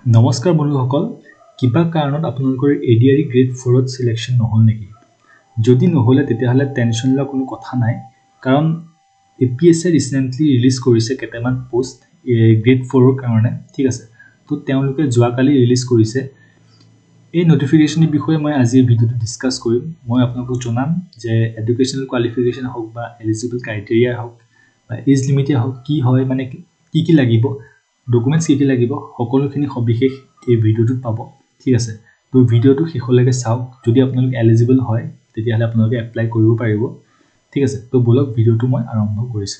নমস্কাৰ বন্ধুসকল কিবা কাৰণত আপোনালোকৰ এডিআৰই গ্ৰেড 4ত সিলেকশন নহল নেকি যদি নহলে তেতিয়াহলে টেনশন লা কোনো কথা নাই কাৰণ এপিএসএ ৰিসেন্টলি ৰিলিজ কৰিছে কেটামান পোষ্ট গ্ৰেড 4ৰ কাৰণে ঠিক আছে তো তেওঁলোকে যোৱাকালি ৰিলিজ কৰিছে এই নোটিফিকেশনৰ বিষয়ে মই আজি ভিডিওটো ডিসকাস কৰিম মই আপোনালোকক জনাম যে এডুকেশনাল কোৱালিফিকেশন হওক বা এলিজিবল ক্ৰাইটেৰিয়া হওক বা এজ লিমিট হওক কি হয় মানে কি লাগিব ডকুমেন্টস কি লাগিব সকলোখিনি সবিশেষ এই ভিডিওটোত পাব ঠিক আছে তো ভিডিওটো শেষলৈকে চাওক যদি আপোনালোক এলিজিবল হয় তেতিয়াহলে আপোনালোকে এপ্লাই কৰিব পাৰিব ঠিক আছে তো বলক ভিডিওটো মই আৰম্ভ কৰিছো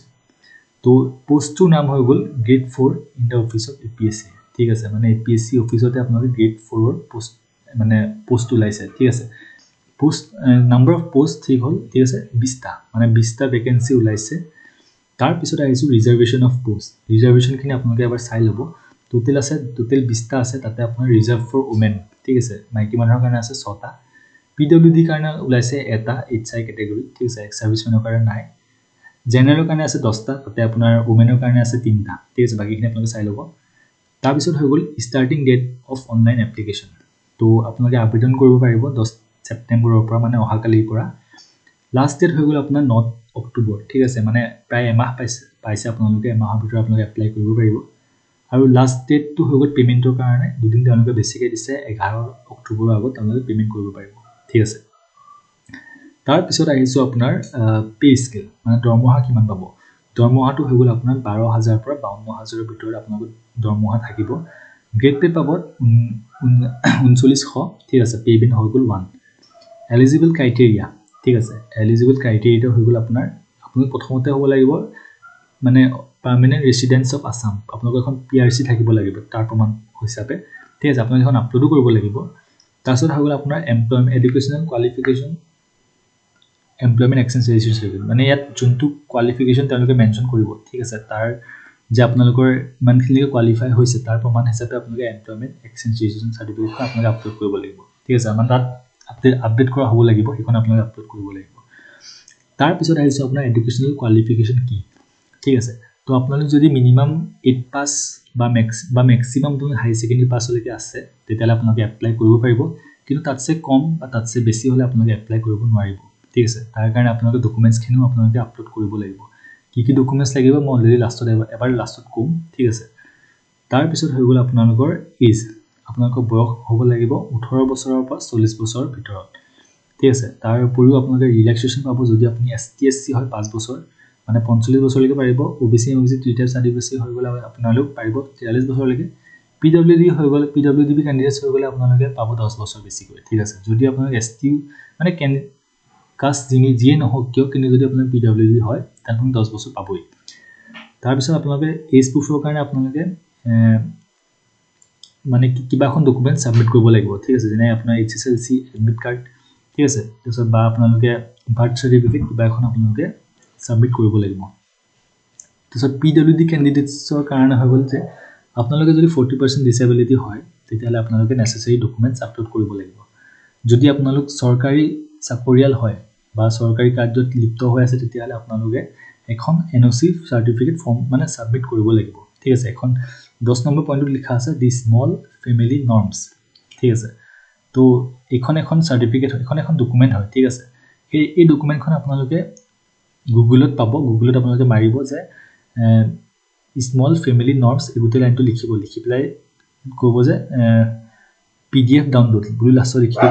তো পোষ্টটোৰ নাম হৈ গল grade 4 in the office of APSC ঠিক আছে মানে এপিএসসি অফিসতে আপোনালোকে গ্ৰেড 4ৰ পোষ্ট মানে পোষ্ট ওলাইছে ঠিক আছে পোষ্ট নাম্বাৰ অফ পোষ্ট ঠিক হল ঠিক আছে 20টা মানে 20টা ভ্যাকেন্সি ওলাইছে তাৰ পিছত আহিছো ৰিজাৰ্ভেশন অফ পোষ্ট ৰিজাৰ্ভেশন খিনি আপোনালোকে এবাৰ চাই লব টোটাল 20টা আছে তাতে আপোনাৰ ৰিজাৰ্ভ ফৰ ওমেন ঠিক আছে মাইকী মানুহৰ কাৰণে আছে 6টা পিডব্লিউডি কাৰণে ওলাইছে এটা এইচআই ক্যাটাগৰী ঠিক আছে এক্স সাৰ্ভিসমেনৰ কাৰণে নাই জেনাৰেলৰ কাৰণে আছে 10টা তাতে আপোনাৰ ওমেনৰ কাৰণে আছে 3টা ঠিক আছে বাকিখিনি আপোনালোকে চাই লব তাৰ পিছত হৈ গল starting date of online application তো আপোনালোকে আবেদন কৰিব পাৰিব 10 সেপ্টেম্বৰৰ পৰা মানে অহাকালিৰ পৰা লাষ্ট ডেট হৈ গল আপোনাৰ 9 অক্টোবৰ ঠিক আছে মানে প্ৰায় এমাহ পাইছে আপোনালোকে এমাহৰ ভিতৰত আপোনালোকে এপ্লাই কৰিব পাৰিব আৰু লাষ্ট ডেট টু হৈ গল পেমেন্টৰ কাৰণে দুদিন তেওঁলোকে বেছিকৈ দিছে 11 অক্টোবৰৰ আগত আপোনালোকে পেমেন্ট কৰিব পাৰিব ঠিক আছে তাৰ পিছত আহিছো আপোনাৰ পে স্কেল মানে দৰমহা কিমান পাব দৰমহাটো হৈ গল আপোনাৰ 12000 পৰা 52000 ৰ ভিতৰত আপোনালোকৰ দৰমহা থাকিব গ্ৰেড পে পাব 3900 ঠিক আছে পেমেন্ট হৈ গল 1 এলিজিবল ক্ৰাইটেৰিয়া ঠিক আছে এলিজিবল ক্ৰাইটেৰিয়াটো হৈ গল আপোনাৰ আপুনি প্ৰথমতে হ'ব লাগিব মানে পাৰ্মানেন্ট ৰেসিডেন্স অফ আসাম আপোনালোকৰ এখন পিআৰসি থাকিব লাগিব তাৰ প্ৰমাণ হিচাপে ঠিক আছে আপোনালোকে এখন আপলোড কৰিব লাগিব তাৰছত হৈ গল আপোনাৰ employment educational qualification employment exchange registration মানে ইয়াত যোনটো কোৱালিফিকেশন তেওঁলোকে মেনশন কৰিব ঠিক আছে তাৰ যে আপোনালোকৰ মানথলিকে কোৱালিফাই হৈছে তাৰ প্ৰমাণ হিচাপে আপোনালোকে এমপ্লয়মেন্ট এক্সচেঞ্জ ৰেজিষ্ট্ৰেচন সাৰ্টিফিকেট আপোনালোকে আপলোড কৰিব লাগিব ঠিক আছে আমাৰ তাত আপডেট কৰা হ'ব লাগিব সেইখন আপোনালোকে আপলোড কৰিব লাগিব তাৰ পিছত আহিছে আপোনাৰ এডুকেশনাল কোৱালিফিকেশন কি ঠিক আছে তো আপোনালোক যদি মিনিমাম 8 পাস বা ম্যাক্সিমাম তুমি হাই সেকেন্ডাৰী পাছলৈকে আছে তেতিয়ালে আপোনালোকে এপ্লাই কৰিব পাৰিব কিন্তু তাতছে কম বা তাতছে বেছি হলে আপোনালোকে এপ্লাই কৰিব নোৱাৰিব ঠিক আছে তাৰ কাৰণে আপোনালোকে ডকুমেন্টস খিনিও আপোনালোকে আপলোড কৰিব লাগিব কি ডকুমেন্টস লাগিব মই অলৰেডি লাষ্টত এবাৰ লাষ্টত কম ঠিক আছে তাৰ পিছত হৈ গল আপোনালোকৰ এজ আপোনালোকৰ বয়স হ'ব লাগিব 18 বছৰৰ পৰা 40 বছৰৰ ভিতৰত ঠিক আছে তাৰ উপৰিও আপোনালোকে ৰিলেক্সেশন পাব যদি আপুনি এসটিএসসি হয় 5 বছৰ মানে 45 বছৰলৈকে পাৰিব ওবিসি এমবিসি টুইটাৰ সাৰ্টিফিকেট হৈ গলে আপোনালোক পাৰিব 43 বছৰলৈকে পিডব্লিউডি হৈ গলে পিডব্লিউডি ক্যান্ডিডেটস হৈ গলে আপোনালোকে পাব 10 বছৰ বেছি কৰি ঠিক আছে যদি আপোনালোক এসটি মানে কাষ্ট যিয়ে নহওক কিয় কিন্তু যদি আপোনাৰ পিডব্লিউডি হয় তাত আপুনি 10 বছৰ পাবই তাৰ পিছত আপোনালোকে এজ প্ৰুফৰ কাৰণে আপোনালোকে মানে কিবা এখন ডকুমেন্ট সাবমিট কৰিব লাগিব ঠিক আছে যেনে আপোনাৰ এইচএসএলসি এডমিট কাৰ্ড ঠিক আছে তাৰপিছত বা আপোনালোকে বাৰ্থ সাৰ্টিফিকেট কিবা এখন আপোনালোকে সাবমিট কৰিব লাগিব তাৰপিছত পিডব্লিউডি ক্যান্ডিডেটছৰ কাৰণে হৈ গল যে আপোনালোকে যদি 40% ডিসেবিলিটি হয় তেতিয়ালে আপোনালোকে নেসেসাৰী ডকুমেন্টস আপলোড কৰিব লাগিব যদি আপোনালোক চৰকাৰী চাকৰিয়াল হয় বা চৰকাৰী কাৰ্যত লিপ্ত হৈ আছে তেতিয়ালে আপোনালোকে এখন এনওসি সাৰ্টিফিকেট ফৰ্ম মানে সাবমিট কৰিব লাগিব ঠিক আছে এখন 10 নম্বৰ পইণ্টত লিখা আছে দি স্মল ফ্যামিলি নৰ্মস ঠিক আছে তো এখন সাৰ্টিফিকেট এখন ডকুমেন্ট হয় ঠিক আছে এই ডকুমেন্টখন আপোনালোকে গুগলত পাব গুগলত আপোনালোকে মাৰিব যে স্মল ফ্যামিলি নৰ্মস এই গোটেই লাইনটো লিখি পেলাই ক'ব যে পিডিএফ ডাউনলোড বুলি লাষ্টত লিখিব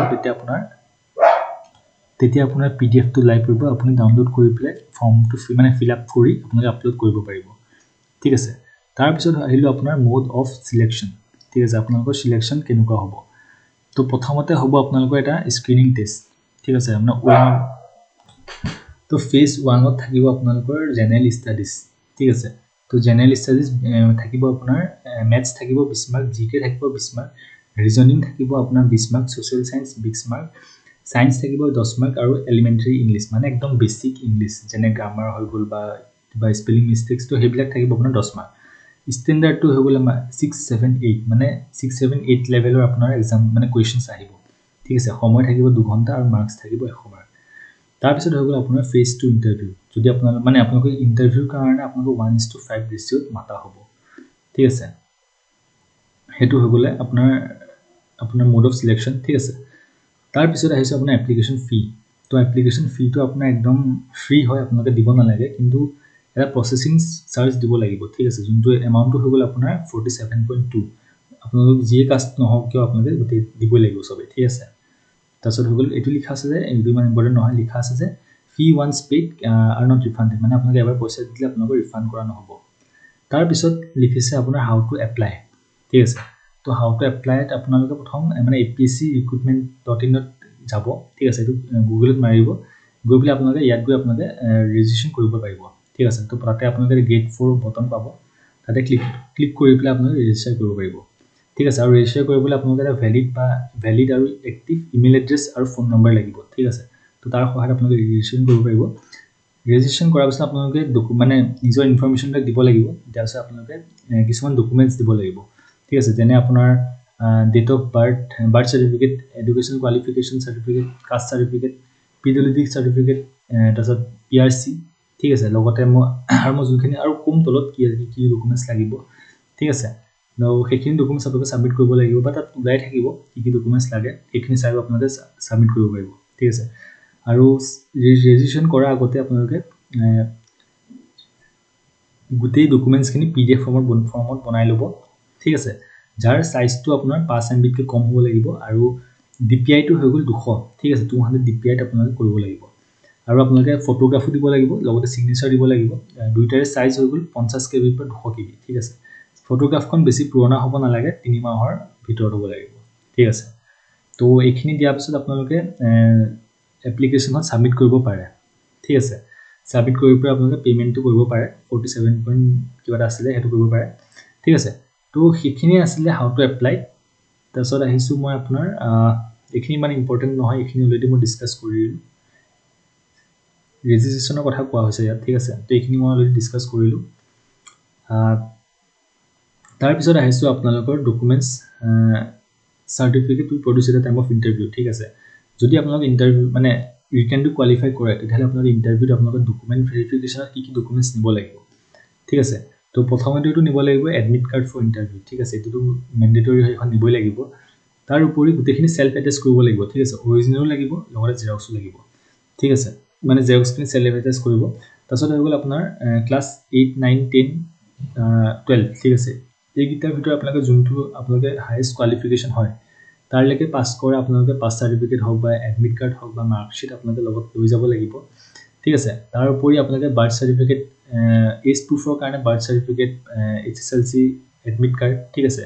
তেতিয়া আপোনাৰ পিডিএফ টো লাইভ কৰিব আপুনি ডাউনলোড কৰি পেলাই ফৰ্মটো মানে ফিল আপ কৰি আপোনালোকে আপলোড কৰিব পাৰিব ঠিক আছে তাৰ পিছত আহিলো আপোনাৰ মোড অফ সিলেকশন ঠিক আছে আপোনালোকৰ সিলেকশন কেনেকুৱা হ'ব তো প্ৰথমতে হ'ব আপোনালোকৰ এটা স্ক্ৰিনিং টেষ্ট ঠিক আছে আপোনাৰ তো ফেজ 1 ত থাকিব আপোনালোকৰ জেনাৰেল ষ্টাডিজ ঠিক আছে তো জেনাৰেল ষ্টাডিজ থাকিব আপোনাৰ ম্যাথছ থাকিব 20 মাৰ্ক জিকে থাকিব 20 মাৰ্ক ৰিজনিং থাকিব আপোনাৰ 20 mark social science 20 mark science থাকিব 10 মাৰ্ক আৰু এলিমেন্টাৰী ইংলিশ মানে একদম বেসিক ইংলিশ যেনে গ্ৰামাৰ হৈ গল বা স্পেলিং মিস্টেকস তো হেবিলাক থাকিব আপোনাৰ 10 মাৰ্ক স্ট্যান্ডাৰ্ড টু হৈ গল 6 7 8 মানে 6 7 8 লেভেলৰ আপোনাৰ এক্সাম মানে কোৱেশ্চনস আহিব ঠিক আছে সময় থাকিব 2 ঘণ্টা আৰু মাৰ্কস থাকিব 100 মাৰ্ক তাৰ পিছত হৈ গল আপোনাৰ ফেজ 2 ইন্টাৰভিউ যদি আপোনালোক মানে আপোনালোকৰ ইন্টাৰভিউৰ কাৰণে আপোনালোক 1:5 ৰেশিওত মাতা হ'ব ঠিক আছে হেতু হৈ গলে আপোনাৰ মোড অফ সিলেকশন ঠিক আছে তাৰ পিছত আহিছে আপোনাৰ এপ্লিকেশন ফি তো এপ্লিকেশন ফি তো আপোনাৰ একদম ফ্ৰী হয় আপোনালোকে দিব নালাগে কিন্তু এটা প্ৰসেসিং চাৰ্জ দিব লাগিব ঠিক আছে যোনটো এমাউন্টটো হৈ গল আপোনাৰ 47.2 আপোনালোক যিয়ে কাষ্ট নহওক কিয় আপোনালোকে গতে দিব লাগিব সবে ঠিক আছে তাৰছত হৈ গল এটো লিখা আছে যে এইটো মানে ইম্পৰ্টেন্ট নহয় লিখা আছে যে fee once paid are not refunded মানে আপোনালোকে এবাৰ পইচা দিলে আপোনালোকৰ ৰিফান্ড কৰা নহব তাৰ পিছত লিখিছে আপোনাৰ হাউ টু এপ্লাই ঠিক আছে তো হাউ টু এপ্লাই আপোনালোকে প্ৰথম মানে apcrecruitment.in ত যাব ঠিক আছে এটো গুগলত মাৰিব গৈ পেলাই আপোনালোকে ইয়াত গৈ আপোনালোকে ৰেজিষ্ট্ৰেচন কৰিব পাৰিব ঠিক আছে তো তাতে আপোনালোকে গেট 4 বটন পাব তাতে ক্লিক কৰি পেলাই আপোনালোকে ৰেজিষ্টাৰ কৰিব পাৰিব ঠিক আছে আৰু ৰেজিষ্টাৰ কৰিবলৈ আপোনালোকে এটা ভ্যালিড আৰু এক্টিভ ইমেইল এড্ৰেছ আৰু ফোন নম্বৰ লাগিব ঠিক আছে তো তাৰ সহায়ত আপোনালোকে ৰেজিষ্ট্ৰেচন কৰিব পাৰিব ৰেজিষ্ট্ৰেচন কৰাৰ পিছত আপোনালোকে মানে নিজৰ ইনফৰমেশনবিলাক দিব লাগিব তাৰ পিছত আপোনালোকে কিছুমান ডকুমেন্টস দিব লাগিব ঠিক আছে যেনে আপোনাৰ date of birth certificate education qualification certificate caste certificate PWD certificate তাৰপিছত পিআৰসি ঠিক আছে লগতে মই যোনখিনি আৰু কম তলত কি ডকুমেন্টস লাগিব ঠিক আছে ন সেইখিনি ডকুমেন্টস আপোনালোকে সাবমিট কৰিব লাগিব বা তাত ওলাই থাকিব কি ডকুমেন্টস লাগে সেইখিনি চাই আপোনালোকে সাবমিট কৰিব পাৰিব ঠিক আছে আৰু ৰেজিষ্ট্ৰেচন কৰাৰ আগতে আপোনালোকে গোটেই ডকুমেন্টস খিনি পিডিএফ ফৰ্মত বনাই লব ঠিক আছে যাৰ সাইজটো আপোনাৰ 5 MB কৈ কম হ'ব লাগিব আৰু DPI টো হৈ গল 200 ঠিক আছে 200 DPI ত আপোনালোকে কৰিব লাগিব আৰু আপোনালোকে ফটোগ্ৰাফো দিব লাগিব লগতে সিগনেচাৰ দিব লাগিব দুইটাৰে সাইজ হৈ গল 50 KB পৰা 200 KB ঠিক আছে ফটোগ্ৰাফখন বেছি পুৰণা হ'ব নালাগে 3 মাহৰ ভিতৰত হ'ব লাগিব ঠিক আছে তো এইখিনি দিয়াৰ পিছত আপোনালোকে এপ্লিকেশনত সাবমিট কৰিব পাৰে ঠিক আছে সাবমিট কৰি পৰা আপোনালোকে পেমেন্টটো কৰিব পাৰে 47 পইণ্ট কিবা আছিলে হেতু কৰিব পাৰে ঠিক আছে তো সেইখিনি আছিলে হাউ টু এপ্লাই তাৰছত আহিছো মই আপোনাৰ এইখিনি মানে ইম্পৰ্টেন্ট নহয় এইখিনি অলৰেডি মই ডিসকাস কৰিলো ৰেজিষ্ট্ৰেচনৰ কথা কোৱা হৈছে ইয়াত ঠিক আছে তো এইখিনি মই অলৰেডি ডিসকাস কৰিলো তাৰ পিছত আহিছো আপোনালোকৰ documents certificate to produce at time of interview ঠিক আছে যদি আপোনালোক ইন্টাৰভিউ মানে ৰিটেন টু কোৱালিফাই কৰে তেতিয়াহলে আপোনালোক ইন্টাৰভিউত আপোনালোক ডকুমেন্ট ভেৰিফিকেশনত কি ডকুমেন্টস নিব লাগিব ঠিক আছে তো প্ৰথমতেটো নিব লাগিব এডমিট কাৰ্ড ফৰ ইন্টাৰভিউ ঠিক আছে এটো মেন্ডেটৰি হয় এখন নিবই লাগিব তাৰ উপৰি গোটেইখিনি সেলফ এটেচ কৰিব লাগিব ঠিক আছে অৰিজিনাল লাগিব লগতে জেৰক্সও লাগিব ঠিক আছে মানে জেৰক্সখিনি সেলফ এটেচ কৰিব তাৰছত হৈ গল আপোনাৰ ক্লাছ 8 9 10 12 ঠিক আছে এই গিটাৰ ভিতৰত আপোনালোকে যোনটো আপোনালোকে হাইয়েষ্ট কোৱালিফিকেশন হয় তাৰ লৈকে পাস কৰা আপোনালোকে পাস সাৰ্টিফিকেট হওক বা এডমিট কাৰ্ড হওক বা মাৰ্কশিট আপোনালোকে লগত লৈ যাব লাগিব ঠিক আছে তাৰ উপৰি আপোনালোকে বাৰ্থ সাৰ্টিফিকেট এজ প্ৰুফৰ কাৰণে birth certificate HSLC admit card ঠিক আছে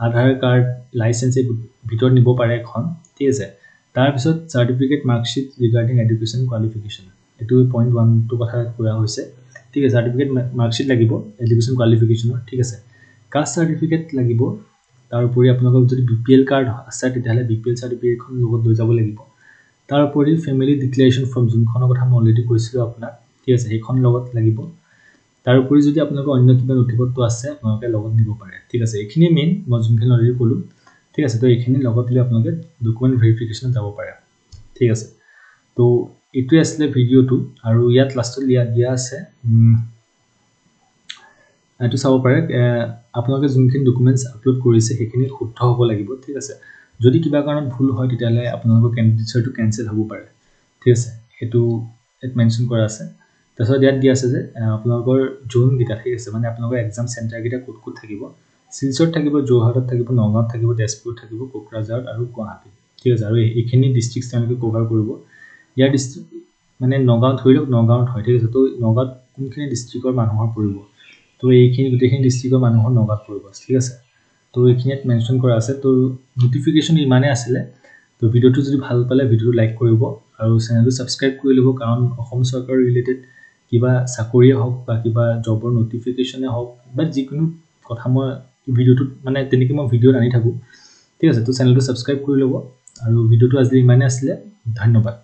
আধাৰ কাৰ্ড লাইসেন্স ভিতৰত নিব পাৰে এখন ঠিক আছে তাৰ পিছত certificate marksheet regarding education qualification এটো পইণ্ট 1 টো কথা কোৱা হৈছে ঠিক আছে সাৰ্টিফিকেট মাৰ্কশিট লাগিব এডুকেশন কোৱালিফিকেশনৰ ঠিক আছে কাষ্ট সাৰ্টিফিকেট লাগিব তাৰ উপৰি আপোনালোকৰ যদি বিপিএল কাৰ্ড আছে তেতিয়াহলে বিপিএল সাৰ্টিফিকেটখন লগত লৈ যাব লাগিব তাৰ উপৰি ফেমিলি ডিক্লেৰেচন ফৰ্ম যোনখনৰ কথা মই অলৰেডি কৈছিলো আপোনাক ঠিক আছে সেইখন লগত লাগিব তাৰ উপৰি যদি আপোনালোকৰ অন্য কিবা নথিপত্ৰ আছে আপোনালোকে লগত নিব পাৰে ঠিক আছে এইখিনি মেইন মই যোনখিনি অলৰেডি ক'লো ঠিক আছে তো এইখিনি লগত লৈ আপোনালোকে ডকুমেন্ট ভেৰিফিকেশনত যাব পাৰে ঠিক আছে তো এটো আসলে ভিডিওটো আৰু ইয়াত লাষ্টত দিয়া আছে এটো চাব পাৰে আপোনালোকে যোনখিনি ডকুমেন্টস আপলোড কৰিছে সেইখিনি শুদ্ধ হ'ব লাগিব ঠিক আছে যদি কিবা কাৰণত ভুল হয় তেতিয়ালে আপোনালোকৰ কেণ্ডিডেটছটো কেনসেল হ'ব পাৰে ঠিক আছে হেতু এট মেনশন কৰা আছে তাৰছত ইয়াত দিয়া আছে যে আপোনালোকৰ জোন গিটা ঠিক আছে মানে আপোনালোকৰ এক্সাম সেন্টাৰ গিটা কোড থাকিব সিলচৰত থাকিব জোৰহাটত থাকিব নগাঁৱত থাকিব তেজপুৰত থাকিব কোকৰাঝাৰ আৰু গুৱাহাটী ঠিক আছে আৰু এইখিনি ডিস্ট্ৰিক্টছ তেওঁলোকে কভাৰ কৰিব ইয়াৰ ডিস্ট্ৰিক্ট মানে নগাঁও ধৰিলক নগাঁৱত হয় ঠিক আছে তো নগাঁৱত কোনখিনি ডিস্ট্ৰিক্টৰ মানুহৰ পৰিব তো এইখিনি গোটেইখিনি ডিস্ট্ৰিক্টৰ মানুহৰ নগাঁৱত পৰিব ঠিক আছে তো এইখিনিত মেনশন কৰা আছে তো নোটিফিকেশন ইমানে আছিল তো ভিডিওটো যদি ভাল পালে ভিডিওটো লাইক কৰিব আৰু চেনেলটো সাবস্ক্ৰাইব কৰি লব কাৰণ অসম চৰকাৰ ৰিলেটেড কিবা চাকৰিয়ে হওক বা কিবা জবৰ নোটিফিকেশনে হওক বা যিকোনো কথা মই ভিডিওটো মানে তেনেকৈ মই ভিডিও আনি থাকো ঠিক আছে তো চেনেলটো সাবস্ক্ৰাইব কৰি লব আৰু ভিডিওটো আজি ইমানে আছিল ধন্যবাদ